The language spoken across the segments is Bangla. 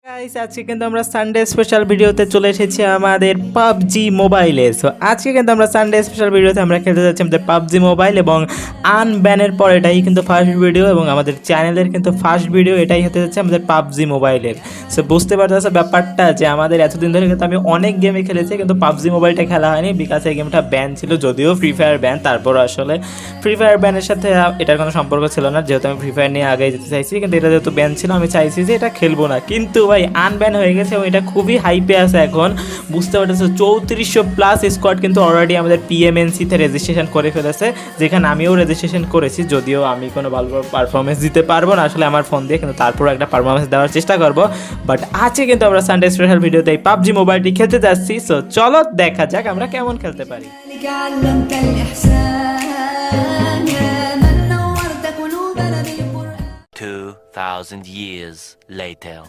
গাইস আজকে কিন্তু আমরা সানডে স্পেশাল ভিডিওতে চলে এসেছি আমাদের পাবজি মোবাইলে। সো আজকে কিন্তু আমরা সানডে স্পেশাল ভিডিওতে আমরা খেলতে যাচ্ছি আমাদের পাবজি মোবাইল এবং আনব্যানের পর এটাই কিন্তু ফার্স্ট ভিডিও এবং আমাদের চ্যানেলের কিন্তু ফার্স্ট ভিডিও এটাই হতে যাচ্ছে আমাদের পাবজি মোবাইলের। সো বুঝতে পারতেছে ব্যাপারটা যে আমাদের এতদিন ধরে কিন্তু আমি অনেক গেমে খেলেছি কিন্তু পাবজি মোবাইলটা খেলা হয়নি বিকজ এই গেমটা ব্যান ছিল, যদিও ফ্রি ফায়ার ব্যান, তারপর আসলে ফ্রি ফায়ার ব্যানের সাথে এটার কোনো সম্পর্ক ছিল না, যেহেতু আমি ফ্রি ফায়ার নিয়ে আগে যেতে চাইছি কিন্তু এটা যেহেতু ব্যান ছিল আমি চাইছি যে এটা খেলবো না, কিন্তু ভাই আনব্যান হয়ে গেছে এবং এটা খুবই হাইপে আছে এখন। বুঝতে পারতেছে 3400+ স্কোয়াড কিন্তু অলরেডি আমাদের পিএমএনসিতে রেজিস্ট্রেশন করে ফেলেছে, যেখানে আমিও রেজিস্ট্রেশন করেছি, যদিও আমি কোনো ভালো পারফরমেন্স দিতে পারবো না আসলে আমার ফোন দিয়ে, কিন্তু তারপর একটা পারফরমেন্স দেওয়ার চেষ্টা করবো। বাট আজকে কিন্তু আমরা সানডে স্পেশাল ভিডিওতে এই পাবজি মোবাইলটি খেলতে যাচ্ছি। সো চলো দেখা যাক আমরা কেমন খেলতে পারি। 2000 years later.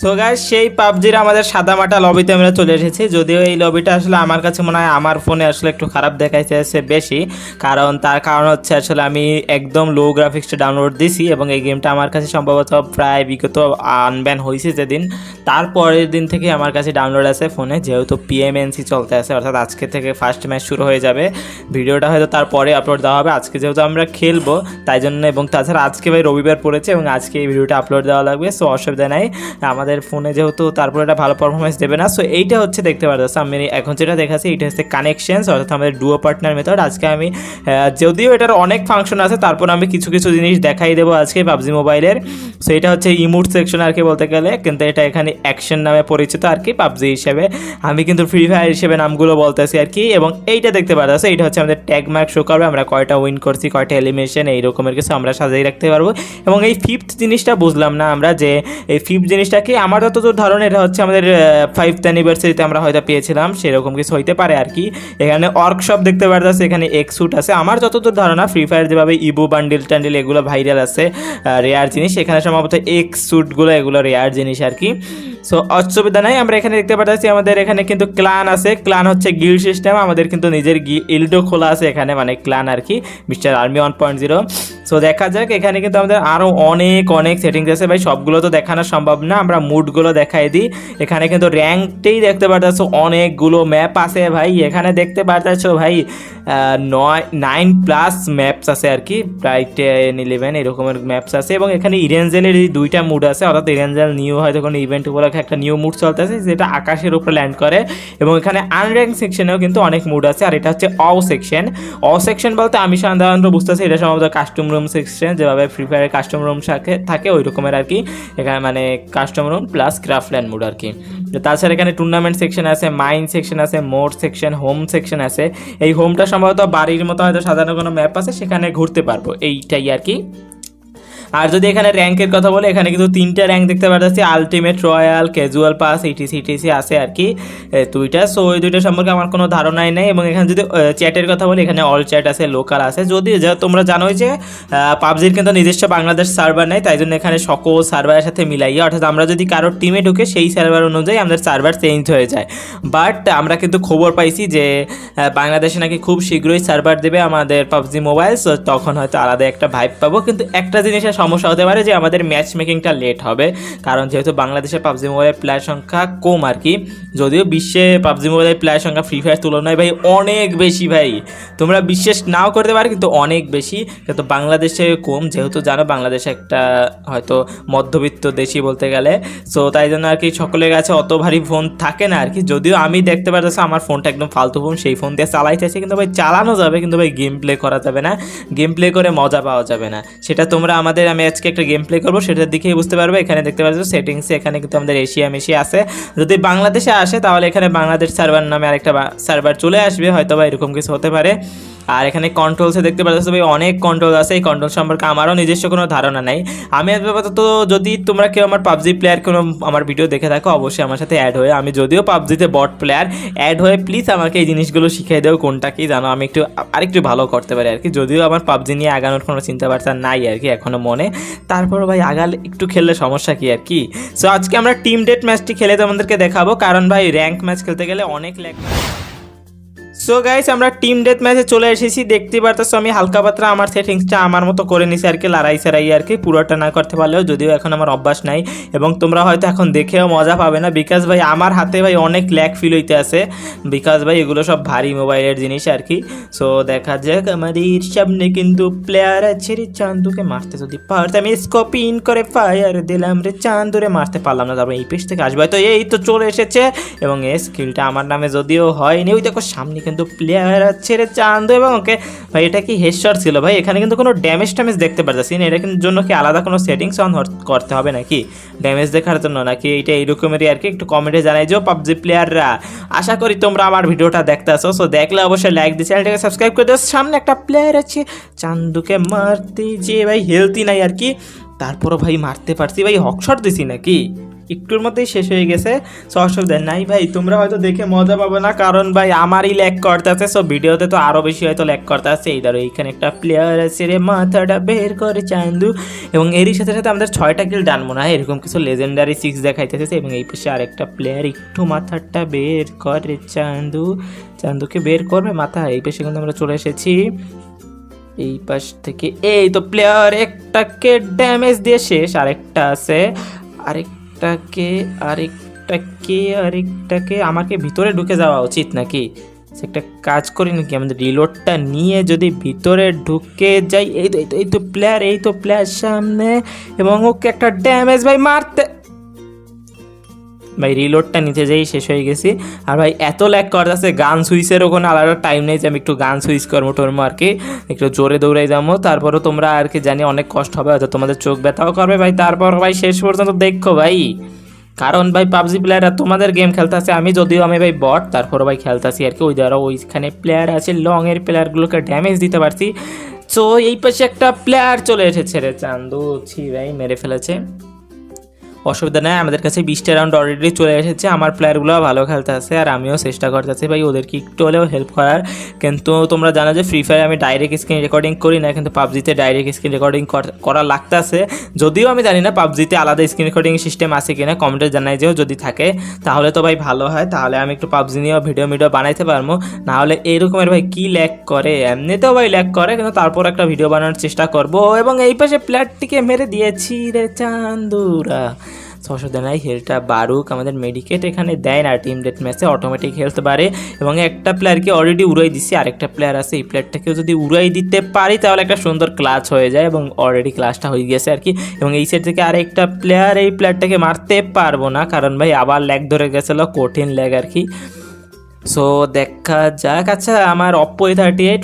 সো গাইস সেই পাবজির আমাদের সাদামাটা লবিতে আমরা চলে এসেছি, যদিও এই লবিটা আসলে আমার কাছে মনে হয় আমার ফোনে আসলে একটু খারাপ দেখাইতেছে বেশি, তার কারণ হচ্ছে আসলে আমি একদম লো গ্রাফিক্সটা ডাউনলোড দিছি এবং এই গেমটা আমার কাছে সম্ভবত প্রায় বিগত আনব্যান হয়েছে যেদিন, তারপরের দিন থেকে আমার কাছে ডাউনলোড আছে ফোনে, যেহেতু পিএমএনসি চলতে আছে, অর্থাৎ আজকে থেকে ফার্স্ট ম্যাচ শুরু হয়ে যাবে। ভিডিওটা হয়তো তারপরে আপলোড দেওয়া হবে, আজকে যেহেতু আমরা খেলবো তাই জন্য, এবং তাছাড়া আজকে ভাই রবিবার পড়েছে এবং আজকে এই ভিডিওটা আপলোড দেওয়া লাগবে। সো অসুবিধা নাই, আমাদের ফোনে যেহেতু তারপরে এটা ভালো পারফরমেন্স দেবে না। সো এইটা হচ্ছে দেখতে পারতেছে আমি এখন যেটা দেখাচ্ছি, এটা হচ্ছে কানেকশনস, অর্থাৎ আমাদের ডুও পার্টনার মেথড। আজকে আমি যদিও এটার অনেক ফাংশন আছে তারপর আমি কিছু কিছু জিনিস দেখাই দেবো আজকে পাবজি মোবাইলের। সো এটা হচ্ছে ইমোট সেকশন আর কি বলতে গেলে, কিন্তু এটা এখানে অ্যাকশন নামে পরিচিত আর কি পাবজি হিসেবে, আমি কিন্তু ফ্রি ফায়ার হিসেবে নামগুলো বলতেছি আর কি। এবং এইটা দেখতে পারতেছে, এটা হচ্ছে আমাদের ট্যাগ মার্ক শো করবে, আমরা কয়টা উইন করছি, কয়টা এলিমিনেশন, এই রকমের কিছু আমরা সাজিয়ে রাখতে পারবো। এবং এই ফিফথ জিনিসটা বুঝলাম না আমরা, যে এই ফিফথ জিনিসটা কি, আমার যতদূর ধারণা এটা হচ্ছে আমাদের 5th অ্যানিভার্সারিতে আমরা হয়তো পেয়েছিলাম, সেরকম কিছু হইতে পারে আর কি। এখানে ওয়ার্কশপ দেখতে পারতেছে, এখানে এক্সুট আছে, আমার যতদূর ধারণা ফ্রি ফায়ার যেভাবে ইবো বান্ডিল টান্ডিল এগুলো ভাইরাল আছে রেয়ার জিনিস, এখানে সম্ভবত এক্সুটগুলো এগুলো রেয়ার জিনিস আর কি। সো অসুবিধা নাই, আমরা এখানে দেখতে পাচ্ছি আমাদের এখানে কিন্তু ক্লান আছে, ক্লান হচ্ছে গিল্ড সিস্টেম, আমাদের কিন্তু নিজের গিল্ডও খোলা আছে এখানে, মানে ক্লান আর কি, মিস্টার আর্মি 1.0। সো দেখা যাক, এখানে কিন্তু আমাদের আরও অনেক সেটিংস আছে ভাই, সবগুলো তো দেখানো সম্ভব না, আমরা মুডগুলো দেখাই দিই। এখানে কিন্তু র্যাঙ্কটাই দেখতে পারতেছো, অনেকগুলো ম্যাপ আছে ভাই, এখানে দেখতে পারতেছো ভাই 9+ ম্যাপস আছে আর কি, প্রায় 10-11 এরকমের ম্যাপস আছে। এবং এখানে ইরেঞ্জেলের এই 2টা মুড আছে, অর্থাৎ ইরেঞ্জেল নিউ হয়তো কোনো ইভেন্ট উপলক্ষে একটা নিউ মুড চলতেছে যেটা আকাশের উপরে ল্যান্ড করে। এবং এখানে আনর্যাঙ্ক সেকশনেও কিন্তু অনেক মুড আছে, আর এটা হচ্ছে সেকশন বলতে আমি সাধারণত বুঝতেছি এটা সম্ভবত কাস্টম রুম সেকশন, যেভাবে ফ্রি ফায়ারের কাস্টম রুম থাকে ওই রকমের আর কি, এখানে মানে কাস্টম রুম প্লাস ক্রাফটল্যান্ড মুড আর কি। তাছাড়া এখানে টুর্নামেন্ট সেকশন আছে, মাইন সেকশন আছে, মোড সেকশন, হোম সেকশন আছে। এই হোমটা সম্ভবত বাড়ির মতো হয়তো সাধারণ কোনো ম্যাপ আছে, সেখানে ঘুরতে পারবো, এইটাই আর কি। আর যদি এখানে র্যাঙ্কের কথা বলে, এখানে কিন্তু 3টা র্যাঙ্ক দেখতে পাচ্ছি, ultimate, royal, casual pass, etc আছে আর কি 2টা। সো ওই 2টা সম্পর্কে আমার কোনো ধারণাই নেই। এবং এখানে যদি চ্যাটের কথা বলি, এখানে অল চ্যাট আছে, লোকাল আছে, যদি তোমরা জানোই যে পাবজির কিন্তু নিজস্ব বাংলাদেশ সার্ভার নেই, তাই জন্য এখানে সকল সার্ভারের সাথে মিলাইয়া, অর্থাৎ আমরা যদি কারোর টিমে ঢুকে সেই সার্ভার অনুযায়ী আমাদের সার্ভার চেঞ্জ হয়ে যায়। বাট আমরা কিন্তু খবর পাইছি যে বাংলাদেশে নাকি খুব শীঘ্রই সার্ভার দেবে আমাদের পাবজি মোবাইল, সো তখন হয়তো আলাদা একটা ভাইব পাবো। কিন্তু একটা জিনিসের সমস্যা হতে পারে যে আমাদের ম্যাচ মেকিংটা লেট হবে, কারণ যেহেতু বাংলাদেশে পাবজি মোবাইলের প্লেয়ার সংখ্যা কম আর কি, যদিও বিশ্বে পাবজি মোবাইলের প্লেয়ার সংখ্যা ফ্রি ফায়ার তুলনায় ভাই অনেক বেশি ভাই, তোমরা বিশ্বাস নাও করতে পারো কিন্তু অনেক বেশি, কিন্তু বাংলাদেশে কম, যেহেতু জানো বাংলাদেশে একটা হয়তো মধ্যবিত্ত দেশই বলতে গেলে। সো তাই জন্য আর কি সকলের কাছে অত ভারী ফোন থাকে না আর কি, যদিও আমি দেখতে পারতেছি আমার ফোনটা একদম ফালতু ফোন, সেই ফোন দিয়ে চালাইতেছি, কিন্তু ভাই চালানো যাবে কিন্তু ভাই গেম প্লে করা যাবে না, গেম প্লে করে মজা পাওয়া যাবে না, সেটা তোমরা আমি আজকে একটা গেম প্লে করবো সেটার দিকেই বুঝতে পারবে। এখানে দেখতে পাচ্ছ সেটিংসে, এখানে কিন্তু আমাদের এশিয়া আছে, যদি বাংলাদেশে আসে তাহলে এখানে বাংলাদেশ সার্ভার নামে আরেকটা সার্ভার চলে আসবে হয়তো বা, এরকম কিছু হতে পারে। আর এখানে কন্ট্রোলসে দেখতে পাচ্ছ ভাই অনেক কন্ট্রোল আছে, এই কন্ট্রোল সম্পর্কে আমারও নিজস্ব কোনো ধারণা নাই। আমি আপাতত, যদি তোমরা কেউ আমার পাবজি প্লেয়ার কোনো আমার ভিডিও দেখে থাকো অবশ্যই আমার সাথে অ্যাড হয়ে, আমি যদিও পাবজিতে বট প্লেয়ার, অ্যাড হয়ে প্লিজ আমাকে এই জিনিসগুলো শিখিয়ে দেও, কোনটা কি জানো, আমি আরেকটু ভালো করতে পারি আর কি। যদিও আমার পাবজি নিয়ে আগানোর কোনো চিন্তাভাবনা নাই আর কি এখনও মনে, তারপর ভাই আগালে একটু খেললে সমস্যা কি আর কি। সো আজকে আমরা টিম ডেট ম্যাচটি খেলে তোমাদেরকে দেখাবো, কারণ ভাই র্যাঙ্ক ম্যাচ খেলতে গেলে অনেক ল্যাগ। সো গাইস আমরা টিম ডেথ ম্যাচে চলে এসেছি, দেখতে পারতেছো আমি হালকা পাতলা আমার সেটিংসটা আমার মতো করে নিছি আর কি, লড়াই সারাই আর কি, পুরোটা না করতে পারলেও, যদিও এখন আমার অভ্যাস নাই এবং তোমরা হয়তো এখন দেখেও মজা পাবে না, বিকজ ভাই আমার হাতে ভাই অনেক ল্যাগ ফিল হইতে আছে, বিকজ ভাই এগুলো সব ভারী মোবাইলের জিনিস আর কি। সো দেখা যাক, আমাদের সামনে কিন্তু প্লেয়ার আছে রে, চান্দুকে মারতে যদি পারতাম, স্কোপ ইন করে ফায়ার দিলাম রে, চান্দুরে মারতে পারলাম না, তারপর এই পেশ থেকে আসবে, তো এই তো চলে এসেছে এবং এই স্কিলটা আমার নামে যদিও হয়নি, ওই দেখো সামনে কিন্তু প্লেয়ার আছে রে চান্দু, এবং ওকে ভাই এটা কি হেডশট ছিল ভাই, এখানে কিন্তু কোনো ড্যামেজ দেখতে পারতেছি না, এটা কিন্তু জন্য কি আলাদা কোনো সেটিংস অন করতে হবে নাকি ড্যামেজ দেখার জন্য, নাকি এটা এইরকমেরই আর কি, একটু কমেন্টে জানাই যে পাবজি প্লেয়াররা। আশা করি তোমরা আমার ভিডিওটা দেখতে আসো, সো দেখলে অবশ্যই লাইক দিয়ে চ্যানেলটাকে সাবস্ক্রাইব করে দিও। সামনে একটা প্লেয়ার আছে, চান্দুকে মারতে যে ভাই হেলথই নাই আর কি, তারপরও ভাই মারতে পারছি ভাই, হকশট দিছি নাকি একটুর মধ্যেই শেষ হয়ে গেছে। সো অসুবিধা নাই ভাই, তোমরা হয়তো দেখে মজা পাবে না, কারণ ভাই আমারই ল্যাগ করতে আছে, সো ভিডিওতে তো আরও বেশি হয়তো ল্যাগ করতে আছে। এই ধরো এইখানে একটা প্লেয়ার আছে রে, মাথাটা বের করে চান্দু, এবং এরই সাথে সাথে আমাদের 6টা কিল ডান মনে হয়, এরকম কিছু লেজেন্ডারি 6 দেখাইতেছে, এবং এই পাশে আরেকটা প্লেয়ার একটু মাথাটা বের করে চান্দু, চান্দুকে বের করবে মাথা, এই পাশে কিন্তু আমরা চলে এসেছি এই পাশ থেকে, এই তো প্লেয়ার একটাকে ড্যামেজ দিয়ে শেষ, আরেকটা আছে, আরেকটাকে আমাকে ভিতরে ঢুকে যাওয়া উচিত নাকি, একটা কাজ করি নাকি, আমাদের রিলোডটা নিয়ে যদি ভিতরে ঢুকে যাই, এই তো প্লেয়ার সামনে, এবং ওকে একটা ড্যামেজ ভাই মারতে, ভাই রিলোডটা নিতে যাই শেষ হয়ে গেছি। আর ভাই এত ল্যাগ করতেছে, গান সুইচেরও কোনো আলাদা টাইম নেই যে আমি একটু গান সুইচ করবো টরমো আর কি, একটু জোরে দৌড়াই যাবো, তারপরও তোমরা আর কি জানি অনেক কষ্ট হবে, হয়তো তোমাদের চোখ ব্যথাও করবে ভাই, তারপর ভাই শেষ পর্যন্ত দেখো ভাই, কারণ ভাই পাবজি প্লেয়াররা তোমাদের গেম খেলতেছে, আমি ভাই বট, তারপরও ভাই খেলতেছি আর কি, ওই দ্বারা ওইখানে প্লেয়ার আছে, লং এর প্লেয়ারগুলোকে ড্যামেজ দিতে পারছি। সো এই পাশে একটা প্লেয়ার চলে এসেছে রে চান্দু, ছি ভাই মেরে ফেলেছে, অসুবিধা নেই, আমাদের কাছে 20টা রাউন্ড অলরেডি চলে এসেছে, আমার প্লেয়ারগুলো ভালো খেলতে আছে, আর আমিও চেষ্টা করতেছি ভাই ওদেরকে একটু হলেও হেল্প করার। কিন্তু তোমরা জানো যে ফ্রি ফায়ার আমি ডাইরেক্ট স্ক্রিন রেকর্ডিং করি না, কিন্তু পাবজিতে ডাইরেক্ট স্ক্রিন রেকর্ডিং করা লাগতেছে, যদিও আমি জানি না পাবজিতে আলাদা স্ক্রিন রেকর্ডিং সিস্টেম আছে কিনা, কমেন্টে জানাই যেও, যদি থাকে তাহলে তো ভাই ভালো হয়, তাহলে আমি একটু পাবজি নিয়েও ভিডিও বানাইতে পারবো, না হলে এইরকমের ভাই কি ল্যাগ করে, এমনিতেও ভাই ল্যাগ করে, কিন্তু তারপর একটা ভিডিও বানানোর চেষ্টা করব। এবং এই পাশে প্লেয়ারটিকে মেরে দিয়েছি রে চান্দুরা, অসুবিধা নাই, হেলথটা বাড়ুক, আমাদের মেডিকেট এখানে দেয় না টিম ডেথ ম্যাচে, অটোমেটিক হেলথ বাড়ে, এবং একটা প্লেয়ারকে অলরেডি উড়াই দিচ্ছি, আরেকটা প্লেয়ার আছে, এই প্লেয়ারটাকেও যদি উড়াই দিতে পারি তাহলে একটা সুন্দর ক্লাচ হয়ে যায়, এবং অলরেডি ক্লাচটা হয়ে গেছে আর কি। এবং এই সাইড থেকে আরেকটা প্লেয়ার, এই প্লেয়ারটাকে মারতে পারবো না, কারণ ভাই আবার ল্যাগ ধরে গেছিলো, কঠিন ল্যাগ আর কি। সো দেখা যাক। আচ্ছা, আমার অপ্পো A38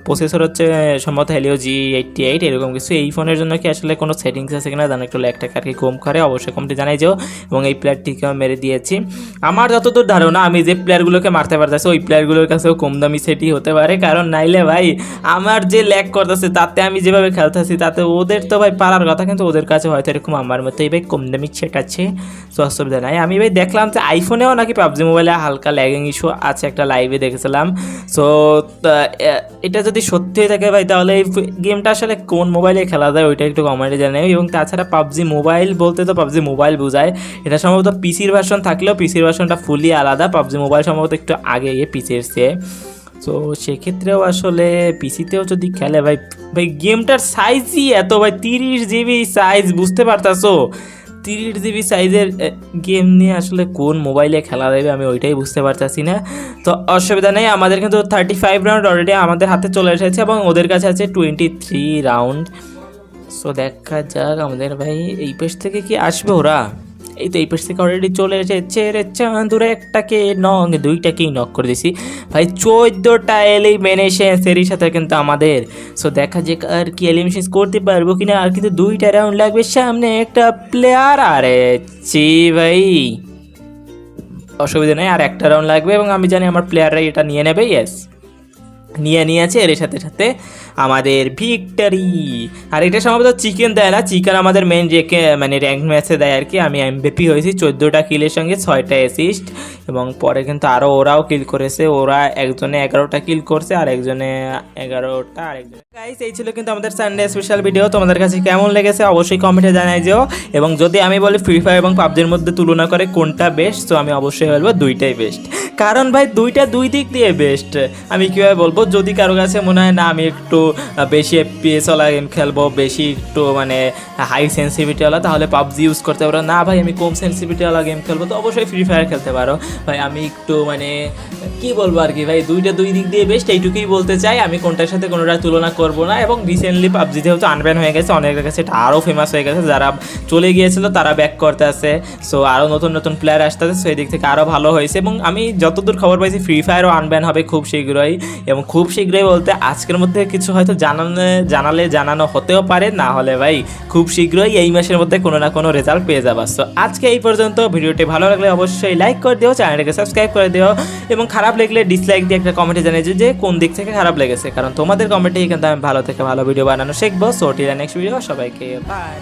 প্রসেসর হচ্ছে সম্ভবত হেলিও G88 এরকম কিছু, এই ফোনের জন্য কি আসলে কোনো সেটিংস আছে কিনা জানো, একটু ল্যাগটাকে আর কি কম করে, অবশ্যই কমটি জানাই যাও। এবং এই প্লেয়ারটিকেও মেরে দিয়েছি, আমার যতদূর ধারণা আমি যে প্লেয়ারগুলোকে মারতে পারতেছি ওই প্লেয়ারগুলোর কাছেও কম দামি সেটই হতে পারে, কারণ নাইলে ভাই আমার যে ল্যাগ করতেছে তাতে আমি যেভাবে খেলতেছি তাতে ওদের তো ভাই পারার কথা, কিন্তু ওদের কাছে হয়তো এরকম আমার মতোই ভাই কম দামি সেট আছে, তো অসুবিধা নাই। আমি ভাই দেখলাম যে আইফোনেও নাকি পাবজি মোবাইলে হালকা ল্যাগিং ইস্যু আছে, একটা লাইভে দেখেছিলাম। সো এটা যদি সত্যি হয়ে থাকে ভাই, তাহলে এই গেমটা আসলে কোন মোবাইলে খেলা যায় ওইটা একটু কমেন্টে জানাই। এবং তাছাড়া পাবজি মোবাইল বলতে তো পাবজি মোবাইল বোঝায়, এটা সম্ভবত পিসির ভার্সন থাকলেও পিসির ভার্সনটা ফুলি আলাদা, পাবজি মোবাইল সম্ভবত একটু আগে গিয়ে পিসির চেয়ে। সো সেক্ষেত্রেও আসলে পিসিতেও যদি খেলে ভাই, গেমটার সাইজই এত ভাই, 30 GB সাইজ, বুঝতে পারতাছো 30 GB সাইজের গেম নিয়ে আসলে কোন মোবাইলে খেলা যাবে আমি ওইটাই বুঝতে পারতেছি না। তো অসুবিধা নেই, আমাদের কিন্তু 35 রাউন্ড অলরেডি আমাদের হাতে চলে এসেছে, এবং ওদের কাছে আছে 23 রাউন্ড। সো দেখা যাক আমাদের ভাই এই পেশ থেকে কি আসবে ওরা, এই তো এই পেশ থেকে অলরেডি চলে এসেছে রে চাঁদুরে, একটাকে নক, দুইটাকেই নক করে দিছি ভাই, 14টা এলিমিনেশন এরই সাথে কিন্তু আমাদের। সো দেখা যাক আর কি এলিমিনেশন করতে পারবো কিনা, আর কিন্তু 2টা রাউন্ড লাগবে, সামনে একটা প্লেয়ার, আরে চি ভাই অসুবিধা নেই, আর একটা রাউন্ড লাগবে, এবং আমি জানি আমার প্লেয়াররাই এটা নিয়ে নেবে। ইয়েস, নিয়েছে, এর সাথে সাথে আমাদের ভিক্টরি। আর এটা সম্ভবত চিকেন দেয় না, চিকেন আমাদের মেন রেখে মানে র্যাঙ্ক ম্যাচে দেয় আর কি। আমি এমভিপি হয়েছি 14টা কিলের সঙ্গে 6টা অ্যাসিস্ট, এবং পরে কিন্তু আরও ওরাও কিল করেছে। ওরা একজনে 11টা কিল করছে আর একজনে 11টা আর একজনে। গাইস, এই ছিল কিন্তু আমাদের সানডে স্পেশাল ভিডিও। তোমাদের কাছে কেমন লেগেছে অবশ্যই কমেন্টে জানাই দিও। এবং যদি আমি বলি ফ্রি ফায়ার এবং পাবজির মধ্যে তুলনা করে কোনটা বেস্ট, তো আমি অবশ্যই বলবো দুইটাই বেস্ট। কারণ ভাই দুইটা দুই দিক দিয়ে বেস্ট। আমি কীভাবে বলবো, যদি কারো কাছে মনে হয় না আমি একটু বেশি এফপিএস ওয়ালা গেম খেলবো, বেশি একটু মানে হাই সেন্সিভিটিওয়ালা, তাহলে পাবজি ইউজ করতে পারো। না ভাই আমি কম সেন্সিভিটিওয়ালা গেম খেলবো, তো অবশ্যই ফ্রি ফায়ার খেলতে পারো। ভাই আমি একটু মানে কি বলবো আর কি, ভাই দুইটা দুই দিক দিয়ে বেস্ট, এইটুকুই বলতে চাই। আমি কোনটার সাথে কোনোটা তুলনা করবো না। এবং রিসেন্টলি পাবজি যেহেতু আনব্যান হয়ে গেছে, অনেকের কাছে এটা আরও ফেমাস হয়ে গেছে। যারা চলে গিয়েছিল তারা ব্যাক করতে আসে, সো আরও নতুন নতুন প্লেয়ার আসতে আছে, সো এই দিক থেকে আরও ভালো হয়েছে। এবং আমি যতদূর খবর পাইছি ফ্রি ফায়ারও আনব্যান হবে খুব শীঘ্রই। এবং খুব শীঘ্রই বলতে আজকের মধ্যে কিছু হয়তো জানালে জানানো হতেও পারে, না হলে ভাই খুব শীঘ্রই এই মাসের মধ্যে কোনো না কোনো রেজাল্ট পেয়ে যাবা। সো আজকে এই পর্যন্ত। ভিডিওটি ভালো লাগলে অবশ্যই লাইক করে দিও, চ্যানেলটাকে সাবস্ক্রাইব করে দিও, এবং খারাপ লাগলে ডিসলাইক দিয়ে একটা কমেন্টে জানিয়ে যে কোন দিক থেকে খারাপ লেগেছে, কারণ তোমাদের কমেন্টেই কিন্তু আমি ভালো থেকে ভালো ভিডিও বানানো শিখবো। সো টিল নেক্সট ভিডিও, সবাইকে বাই।